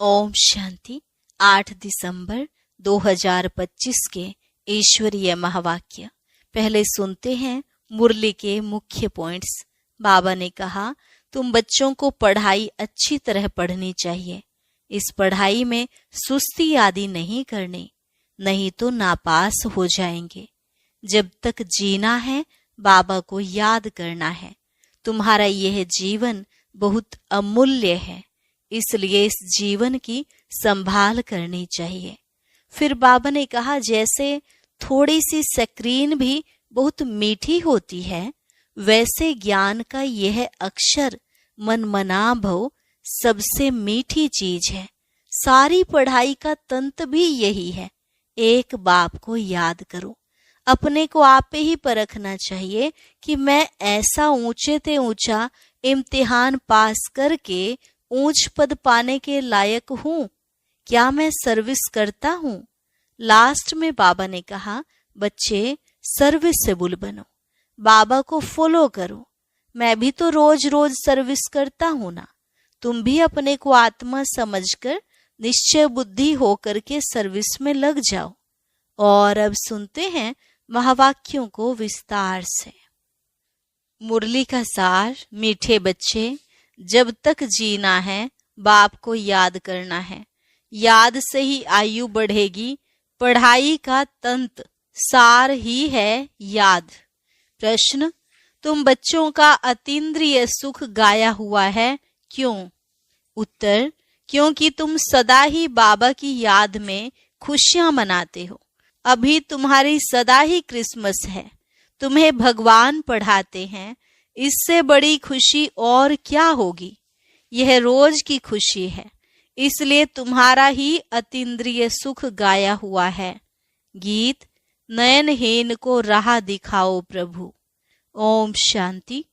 ओम शांति। 8 दिसंबर 2025 के ईश्वरीय महावाक्य। पहले सुनते हैं मुरली के मुख्य पॉइंट्स। बाबा ने कहा, तुम बच्चों को पढ़ाई अच्छी तरह पढ़नी चाहिए। इस पढ़ाई में सुस्ती आदि नहीं करनी, नहीं तो नापास हो जाएंगे। जब तक जीना है बाबा को याद करना है। तुम्हारा यह जीवन बहुत अमूल्य है, इसलिए इस जीवन की संभाल करनी चाहिए। फिर बाबा ने कहा, जैसे थोड़ी सी स्क्रीन भी बहुत मीठी होती है, वैसे ज्ञान का यह अक्षर मन मना भव सबसे मीठी चीज है। सारी पढ़ाई का तंत्र भी यही है। एक बाप को याद करो। अपने को आप ही परखना चाहिए कि मैं ऐसा ऊंचे ते ऊंचा इम्तिहान पास करके ऊंच पद पाने के लायक हूँ? क्या मैं सर्विस करता हूँ? लास्ट में बाबा ने कहा, बच्चे सर्विसेबल बनो, बाबा को फॉलो करो। मैं भी तो रोज रोज सर्विस करता हूँ ना। तुम भी अपने को आत्मा समझकर निश्चय बुद्धि होकर के सर्विस में लग जाओ। और अब सुनते हैं महावाक्यों को विस्तार से। मुरली का सार। मीठे बच्चे, जब तक जीना है बाप को याद करना है। याद से ही आयु बढ़ेगी। पढ़ाई का तंत्र सार ही है याद। प्रश्न, तुम बच्चों का अतीन्द्रिय सुख गाया हुआ है, क्यों? उत्तर, क्योंकि तुम सदा ही बाबा की याद में खुशियां मनाते हो। अभी तुम्हारी सदा ही क्रिसमस है। तुम्हें भगवान पढ़ाते हैं, इससे बड़ी खुशी और क्या होगी? यह रोज की खुशी है, इसलिए तुम्हारा ही अतीन्द्रिय सुख गाया हुआ है। गीत, नयनहीन को राह दिखाओ प्रभु। ओम शांति।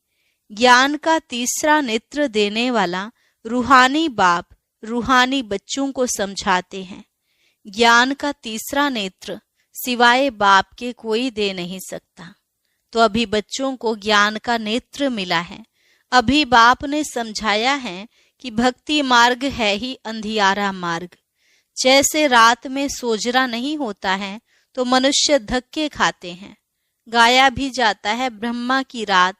ज्ञान का तीसरा नेत्र देने वाला रूहानी बाप रूहानी बच्चों को समझाते हैं। ज्ञान का तीसरा नेत्र सिवाय बाप के कोई दे नहीं सकता। तो अभी बच्चों को ज्ञान का नेत्र मिला है। अभी बाप ने समझाया है कि भक्ति मार्ग है ही अंधियारा मार्ग। जैसे रात में सोजरा नहीं होता है तो मनुष्य धक्के खाते हैं। गाया भी जाता है, ब्रह्मा की रात,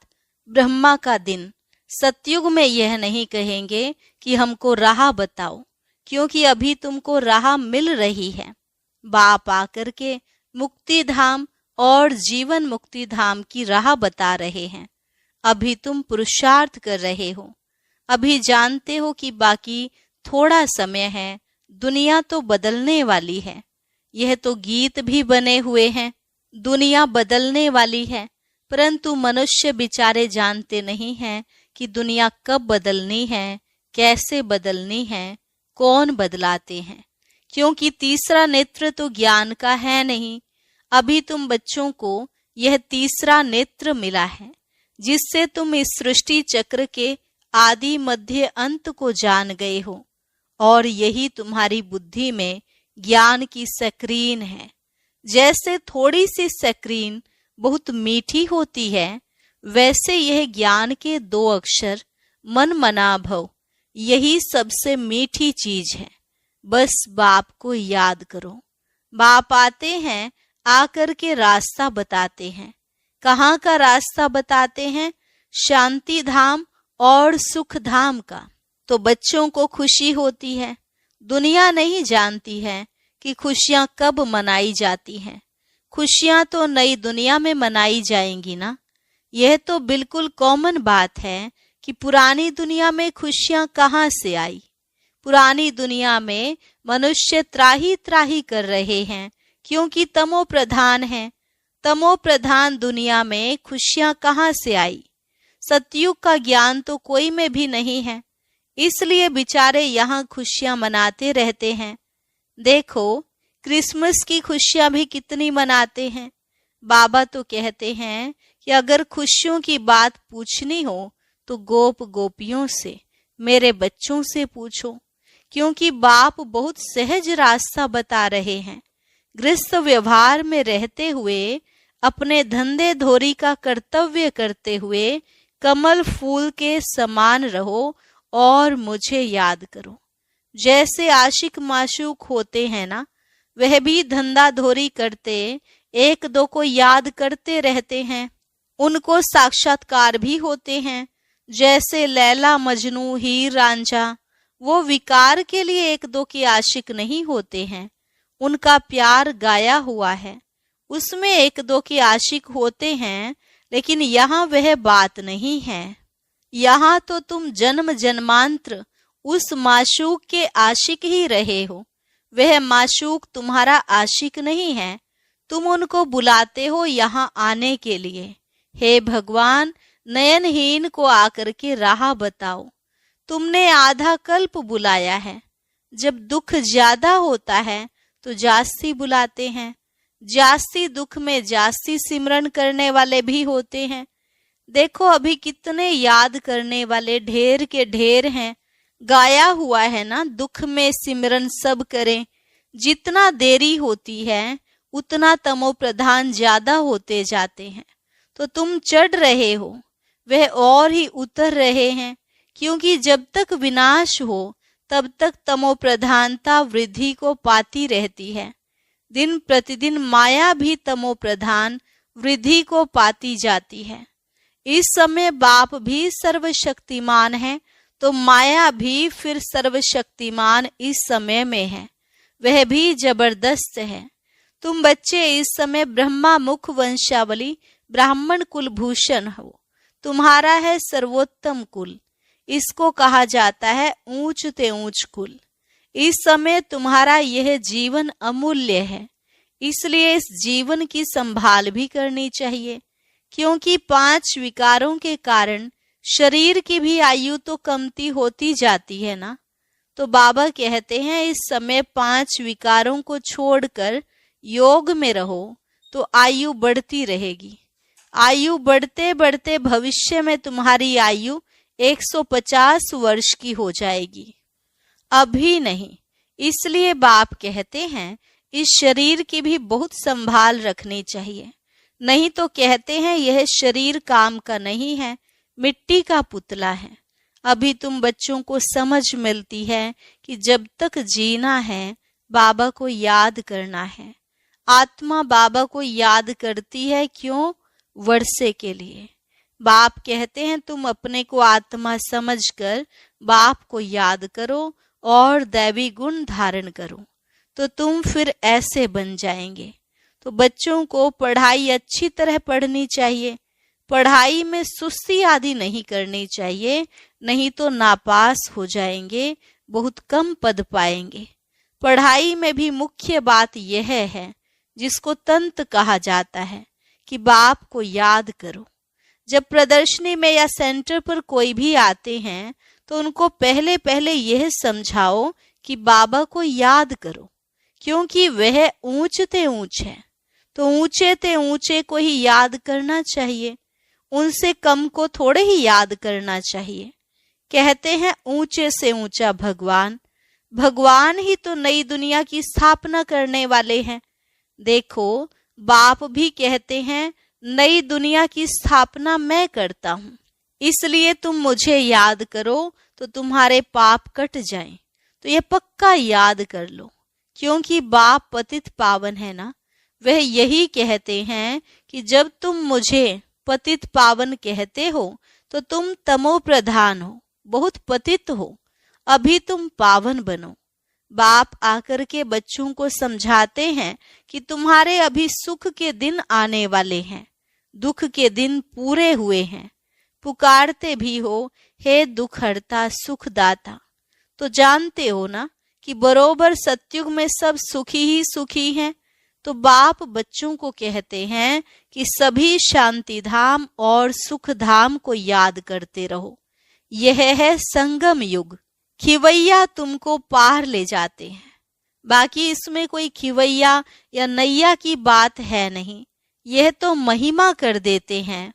ब्रह्मा का दिन। सतयुग में यह नहीं कहेंगे कि हमको राह बताओ, क्योंकि अभी तुमको राह मिल रही है। बाप आकर के मुक्ति धाम और जीवन मुक्ति धाम की राह बता रहे हैं। अभी तुम पुरुषार्थ कर रहे हो। अभी जानते हो कि बाकी थोड़ा समय है, दुनिया तो बदलने वाली है। यह तो गीत भी बने हुए हैं, दुनिया बदलने वाली है। परंतु मनुष्य बेचारे जानते नहीं हैं कि दुनिया कब बदलनी है, कैसे बदलनी है, कौन बदलाते हैं। क्योंकि तीसरा नेत्र तो ज्ञान का है नहीं। अभी तुम बच्चों को यह तीसरा नेत्र मिला है, जिससे तुम इस सृष्टि चक्र के आदि मध्य अंत को जान गए हो। और यही तुम्हारी बुद्धि में ज्ञान की स्क्रीन है। जैसे थोड़ी सी स्क्रीन बहुत मीठी होती है, वैसे यह ज्ञान के 2 अक्षर मन मना भव, यही सबसे मीठी चीज है। बस बाप को याद करो। बाप आते हैं, आकर के रास्ता बताते हैं। कहाँ का रास्ता बताते हैं? शांति धाम और सुख धाम का। तो बच्चों को खुशी होती है। दुनिया नहीं जानती है कि खुशियां कब मनाई जाती हैं। खुशियां तो नई दुनिया में मनाई जाएंगी ना। यह तो बिल्कुल कॉमन बात है कि पुरानी दुनिया में खुशियां कहाँ से आई। पुरानी दुनिया में मनुष्य त्राही त्राही कर रहे हैं, क्योंकि तमो प्रधान है। तमो प्रधान दुनिया में खुशियां कहाँ से आई? सतयुग का ज्ञान तो कोई में भी नहीं है, इसलिए बेचारे यहाँ खुशियां मनाते रहते हैं। देखो, क्रिसमस की खुशियां भी कितनी मनाते हैं। बाबा तो कहते हैं कि अगर खुशियों की बात पूछनी हो तो गोप गोपियों से, मेरे बच्चों से पूछो, क्योंकि बाप बहुत सहज रास्ता बता रहे हैं। गृहस्थ व्यवहार में रहते हुए, अपने धंधे धोरी का कर्तव्य करते हुए कमल फूल के समान रहो और मुझे याद करो। जैसे आशिक माशूक होते हैं ना, वह भी धंधा धोरी करते एक दो को याद करते रहते हैं। उनको साक्षात्कार भी होते हैं, जैसे लैला मजनू हीर रांझा। वो विकार के लिए एक दो के आशिक नहीं होते हैं, उनका प्यार गाया हुआ है, उसमें एक दो के आशिक होते हैं। लेकिन यहाँ वह बात नहीं है। यहाँ तो तुम जन्म जन्मांतर उस माशूक के आशिक ही रहे हो। वह माशूक तुम्हारा आशिक नहीं है, तुम उनको बुलाते हो यहाँ आने के लिए। हे भगवान, नयनहीन को आकर के राह बताओ। तुमने आधा कल्प बुलाया है। जब दुख ज्यादा होता है तो जास्ती बुलाते हैं। जास्ती दुख में जास्ती सिमरन करने वाले भी होते हैं। देखो अभी कितने याद करने वाले ढेर के ढेर हैं। गाया हुआ है ना, दुख में सिमरन सब करें। जितना देरी होती है उतना तमो प्रधान ज्यादा होते जाते हैं। तो तुम चढ़ रहे हो, वह और ही उतर रहे हैं। क्योंकि जब तक विनाश हो तब तक तमो प्रधानता वृद्धि को पाती रहती है। दिन प्रतिदिन माया भी तमो प्रधान वृद्धि को पाती जाती है। इस समय बाप भी सर्वशक्तिमान है, तो माया भी फिर सर्वशक्तिमान इस समय में है, वह भी जबरदस्त है। तुम बच्चे इस समय ब्रह्मा मुख वंशावली ब्राह्मण कुल भूषण हो। तुम्हारा है सर्वोत्तम कुल, इसको कहा जाता है ऊंच ते ऊंच कुल। इस समय तुम्हारा यह जीवन अमूल्य है, इसलिए इस जीवन की संभाल भी करनी चाहिए। क्योंकि 5 विकारों के कारण शरीर की भी आयु तो कमती होती जाती है ना। तो बाबा कहते हैं इस समय 5 विकारों को छोड़कर योग में रहो तो आयु बढ़ती रहेगी। आयु बढ़ते बढ़ते भविष्य में तुम्हारी आयु 150 वर्ष की हो जाएगी, अभी नहीं। इसलिए बाप कहते हैं इस शरीर की भी बहुत संभाल रखनी चाहिए। नहीं तो कहते हैं यह शरीर काम का नहीं है, मिट्टी का पुतला है। अभी तुम बच्चों को समझ मिलती है कि जब तक जीना है बाबा को याद करना है। आत्मा बाबा को याद करती है, क्यों? वर्षे के लिए। बाप कहते हैं तुम अपने को आत्मा समझकर बाप को याद करो और दैवी गुण धारण करो, तो तुम फिर ऐसे बन जाएंगे। तो बच्चों को पढ़ाई अच्छी तरह पढ़नी चाहिए। पढ़ाई में सुस्ती आदि नहीं करनी चाहिए, नहीं तो नापास हो जाएंगे, बहुत कम पद पाएंगे। पढ़ाई में भी मुख्य बात यह है, जिसको तंत्र कहा जाता है, कि बाप को याद करो। जब प्रदर्शनी में या सेंटर पर कोई भी आते हैं तो उनको पहले पहले यह समझाओ कि बाबा को याद करो, क्योंकि वह ऊंचते ऊंच है। तो ऊंचे ते ऊंचे को ही याद करना चाहिए, उनसे कम को थोड़े ही याद करना चाहिए। कहते हैं ऊंचे से ऊंचा भगवान। भगवान ही तो नई दुनिया की स्थापना करने वाले हैं। देखो बाप भी कहते हैं नई दुनिया की स्थापना मैं करता हूँ, इसलिए तुम मुझे याद करो तो तुम्हारे पाप कट जाएं। तो ये पक्का याद कर लो, क्योंकि बाप पतित पावन है ना। वह यही कहते हैं कि जब तुम मुझे पतित पावन कहते हो तो तुम तमो प्रधान हो, बहुत पतित हो। अभी तुम पावन बनो। बाप आकर के बच्चों को समझाते हैं कि तुम्हारे अभी सुख के दिन आने वाले हैं, दुख के दिन पूरे हुए हैं। पुकारते भी हो, हे दुख हरता सुख दाता। तो जानते हो ना कि बरोबर सतयुग में सब सुखी ही सुखी हैं। तो बाप बच्चों को कहते हैं कि सभी शांति धाम और सुख धाम को याद करते रहो। यह है संगम युग। खिवैया तुमको पार ले जाते हैं। बाकी इसमें कोई खिवैया या नैया की बात है नहीं। यह तो महिमा कर देते हैं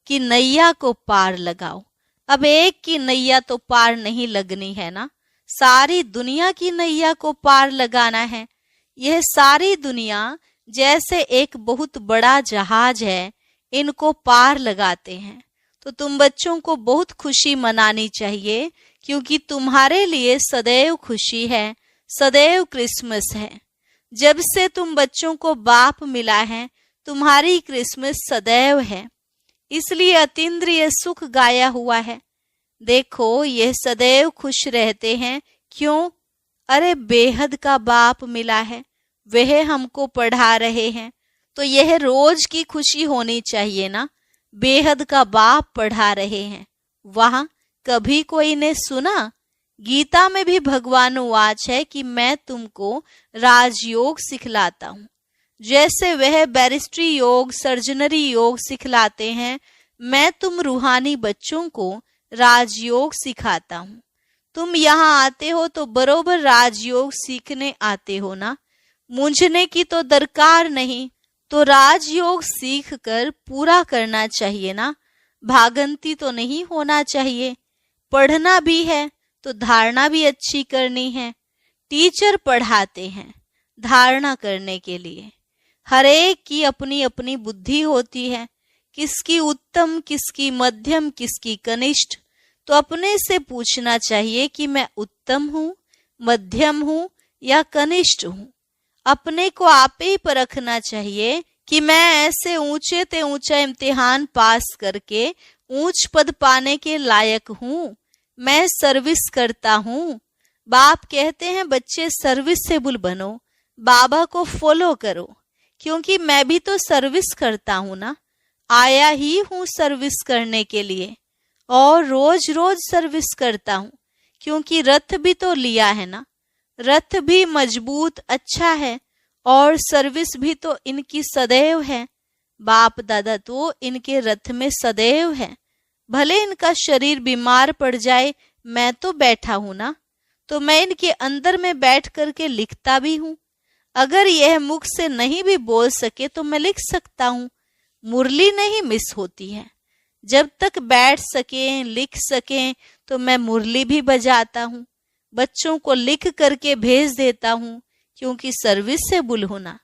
कि नैया को पार लगाओ। अब एक की नैया तो पार नहीं लगनी है ना, सारी दुनिया की नैया को पार लगाना है। यह सारी दुनिया जैसे एक बहुत बड़ा जहाज है, इनको पार लगाते हैं। तो तुम बच्चों को बहुत खुशी मनानी चाहिए क्योंकि तुम्हारे लिए सदैव खुशी है, सदैव क्रिसमस है। जब से तुम बच्चों को बाप मिला है, तुम्हारी क्रिसमस सदैव है। इसलिए अतीन्द्रिय सुख गाया हुआ है। देखो, यह सदैव खुश रहते हैं। क्यों? अरे बेहद का बाप मिला है, वह हमको पढ़ा रहे हैं, तो यह रोज की खुशी होनी चाहिए ना। बेहद का बाप पढ़ा रहे हैं। वहां कभी कोई ने सुना? गीता में भी भगवान वाच है कि मैं तुमको राजयोग सिखलाता हूँ। जैसे वह बैरिस्ट्री योग, सर्जनरी योग सिखलाते हैं, मैं तुम रूहानी बच्चों को राजयोग सिखाता हूँ। तुम यहाँ आते हो तो बरोबर राजयोग सीखने आते हो ना। मूंझने की तो दरकार नहीं, तो राजयोग सीख कर पूरा करना चाहिए ना। भागंती तो नहीं होना चाहिए। पढ़ना भी है तो धारणा भी अच्छी करनी है। टीचर पढ़ाते हैं धारणा करने के लिए। हर एक की अपनी अपनी बुद्धि होती है, किसकी उत्तम, किसकी मध्यम, किसकी कनिष्ठ। तो अपने से पूछना चाहिए कि मैं उत्तम हूँ, मध्यम हूँ या कनिष्ठ हूँ। अपने को आप ही परखना चाहिए कि मैं ऐसे ऊंचे ते ऊंचा इम्तिहान पास करके ऊंच पद पाने के लायक हूँ। मैं सर्विस करता हूँ। बाप कहते हैं बच्चे सर्विसेबल बनो, बाबा को फॉलो करो, क्योंकि मैं भी तो सर्विस करता हूँ ना। आया ही हूँ सर्विस करने के लिए और रोज रोज सर्विस करता हूँ, क्योंकि रथ भी तो लिया है ना। रथ भी मजबूत अच्छा है और सर्विस भी तो इनकी सदैव है। बाप दादा तो इनके रथ में सदैव है। भले इनका शरीर बीमार पड़ जाए, मैं तो बैठा हूं ना, तो मैं इनके अंदर में बैठ करके लिखता भी हूं। अगर यह मुख से नहीं भी बोल सके तो मैं लिख सकता हूं। मुरली नहीं मिस होती है। जब तक बैठ सके, लिख सके, तो मैं मुरली भी बजाता हूं। बच्चों को लिख करके भेज देता हूं, क्योंकि सर्विस से बुल होना।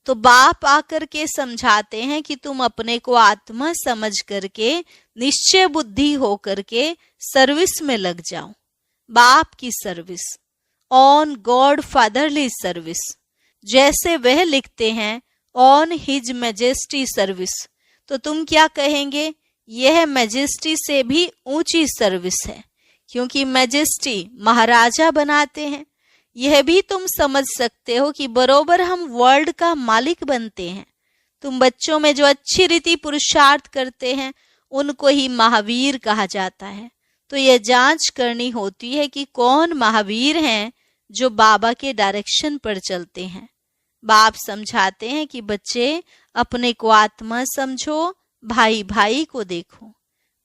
तो बाप आकर के समझाते हैं कि तुम अपने को आत्मा समझ करके, निश्चय बुद्धि हो करके सर्विस में लग जाओ। बाप की service, on God fatherly service. जैसे वह लिखते हैं ऑन हिज मैजेस्टी सर्विस, तो तुम क्या कहेंगे? यह मैजेस्टी से भी ऊंची सर्विस है, क्योंकि मैजेस्टी महाराजा बनाते हैं। यह भी तुम समझ सकते हो कि बरोबर हम वर्ल्ड का मालिक बनते हैं। तुम बच्चों में जो अच्छी रीति पुरुषार्थ करते हैं, उनको ही महावीर कहा जाता है। तो यह जांच करनी होती है कि कौन महावीर हैं जो बाबा के डायरेक्शन पर चलते हैं। बाप समझाते हैं कि बच्चे अपने को आत्मा समझो, भाई भाई को देखो।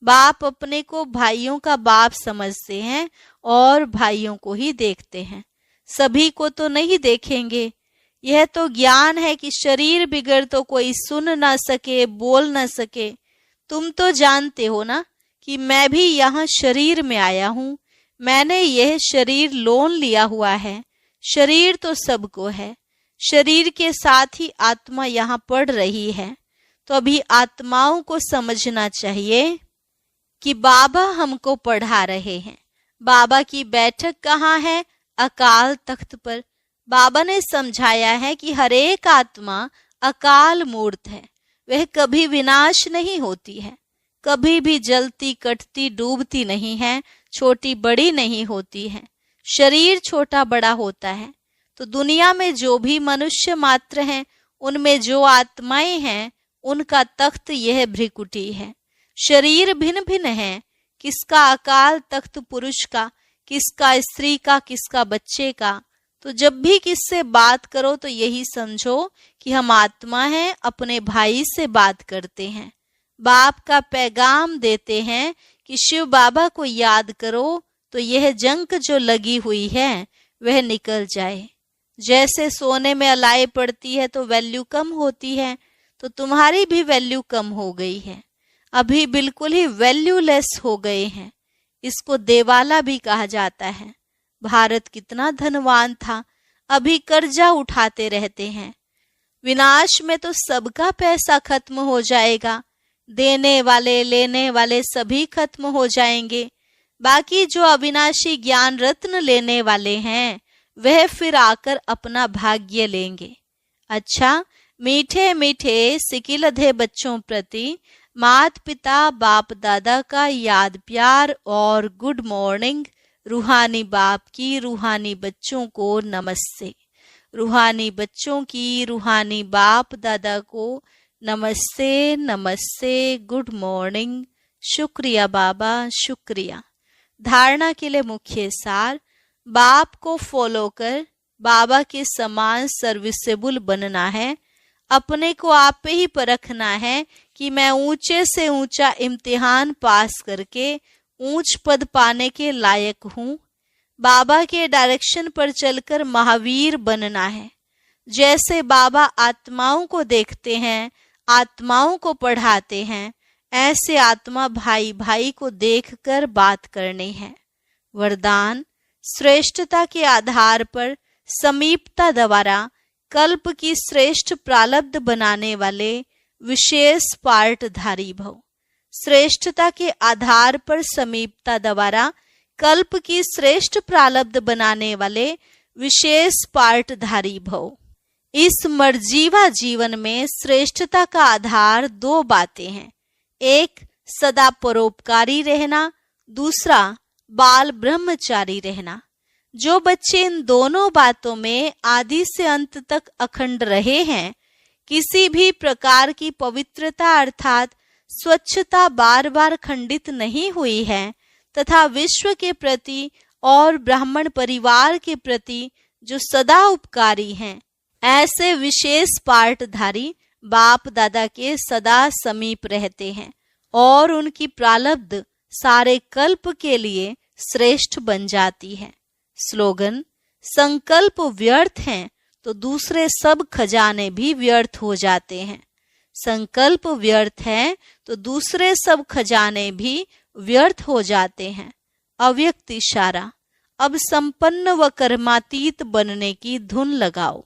बाप अपने को भाइयों का बाप समझते हैं और भाइयों को ही देखते हैं। सभी को तो नहीं देखेंगे। यह तो ज्ञान है कि शरीर बिगड़ तो कोई सुन ना सके, बोल ना सके। तुम तो जानते हो ना कि मैं भी यहाँ शरीर में आया हूँ। मैंने यह शरीर लोन लिया हुआ है। शरीर तो सबको है। शरीर के साथ ही आत्मा यहाँ पढ़ रही है। तो अभी आत्माओं को समझना चाहिए कि बाबा हमको पढ़ा रहे हैं। बाबा की बैठक कहाँ है? अकाल तख्त पर। बाबा ने समझाया है कि हर एक आत्मा अकाल मूर्त है। वह कभी विनाश नहीं होती है, कभी भी जलती, कटती, डूबती नहीं है, छोटी बड़ी नहीं होती है। शरीर छोटा बड़ा होता है। तो दुनिया में जो भी मनुष्य मात्र हैं, उनमें जो आत्माएं हैं, उनका तख्त यह भ्रिकुटी है। शरीर भिन्न भिन्न है। किसका अकाल तख्त पुरुष का, किसका स्त्री का, किसका बच्चे का। तो जब भी किससे बात करो तो यही समझो कि हम आत्मा हैं, अपने भाई से बात करते हैं। बाप का पैगाम देते हैं कि शिव बाबा को याद करो, तो यह जंक जो लगी हुई है वह निकल जाए। जैसे सोने में अलाई पड़ती है तो वैल्यू कम होती है, तो तुम्हारी भी वैल्यू कम हो गई है। अभी बिल्कुल ही वैल्यूलेस हो गए हैं। इसको देवाला भी कहा जाता है। भारत कितना धनवान था, अभी कर्जा उठाते रहते हैं। विनाश में तो सबका पैसा खत्म हो जाएगा। देने वाले, लेने वाले सभी खत्म हो जाएंगे। बाकी जो अविनाशी ज्ञान रत्न लेने वाले हैं वह फिर आकर अपना भाग्य लेंगे। अच्छा, मीठे मीठे सिकिलधे बच्चों प्रति मात पिता बाप दादा का याद प्यार और गुड मॉर्निंग। रूहानी बाप की रूहानी बच्चों को नमस्ते। रूहानी बच्चों की रूहानी बाप दादा को नमस्ते नमस्ते, गुड मॉर्निंग। शुक्रिया बाबा, शुक्रिया। धारणा के लिए मुख्य सार, बाप को फॉलो कर बाबा के समान सर्विसेबल बनना है। अपने को आप पे ही परखना है कि मैं ऊंचे से ऊंचा इम्तिहान पास करके ऊंच पद पाने के लायक हूँ। बाबा के डायरेक्शन पर चलकर महावीर बनना है। जैसे बाबा आत्माओं को देखते हैं, आत्माओं को पढ़ाते हैं, ऐसे आत्मा भाई भाई को देखकर बात करनी है। वरदान, श्रेष्ठता के आधार पर समीपता द्वारा कल्प की श्रेष्ठ प्रारब्ध बनाने वाले विशेष पार्टधारी भव। श्रेष्ठता के आधार पर समीपता द्वारा कल्प की श्रेष्ठ प्रारब्ध बनाने वाले विशेष पार्टधारी भव। इस मर्जीवा जीवन में श्रेष्ठता का आधार दो बातें हैं। एक, सदा परोपकारी रहना, दूसरा बाल ब्रह्मचारी रहना। जो बच्चे इन दोनों बातों में आदि से अंत तक अखंड रहे हैं, किसी भी प्रकार की पवित्रता अर्थात स्वच्छता बार बार खंडित नहीं हुई है तथा विश्व के प्रति और ब्राह्मण परिवार के प्रति जो सदा उपकारी हैं, ऐसे विशेष पार्टधारी बाप दादा के सदा समीप रहते हैं और उनकी प्रारब्ध सारे कल्प के लिए श्रेष्ठ बन जाती है। स्लोगन, संकल्प व्यर्थ हैं तो दूसरे सब खजाने भी व्यर्थ हो जाते हैं। संकल्प व्यर्थ है तो दूसरे सब खजाने भी व्यर्थ हो जाते हैं। अव्यक्त इशारा, अब संपन्न व कर्मातीत बनने की धुन लगाओ।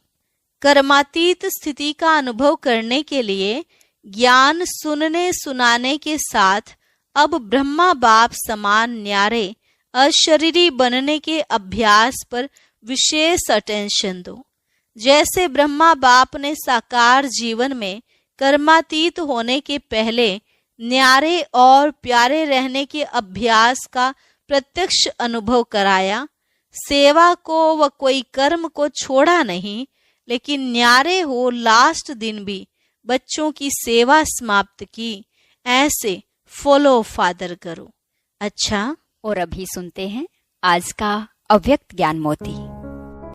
कर्मातीत स्थिति का अनुभव करने के लिए ज्ञान सुनने सुनाने के साथ अब ब्रह्मा बाप समान न्यारे अशरीरी बनने के अभ्यास पर विशेष अटेंशन दो। जैसे ब्रह्मा बाप ने साकार जीवन में कर्मातीत होने के पहले न्यारे और प्यारे रहने के अभ्यास का प्रत्यक्ष अनुभव कराया, सेवा को व कोई कर्म को छोड़ा नहीं, लेकिन न्यारे हो लास्ट दिन भी बच्चों की सेवा समाप्त की। ऐसे फॉलो फादर करो। अच्छा, और अभी सुनते हैं आज का अव्यक्त ज्ञान मोती।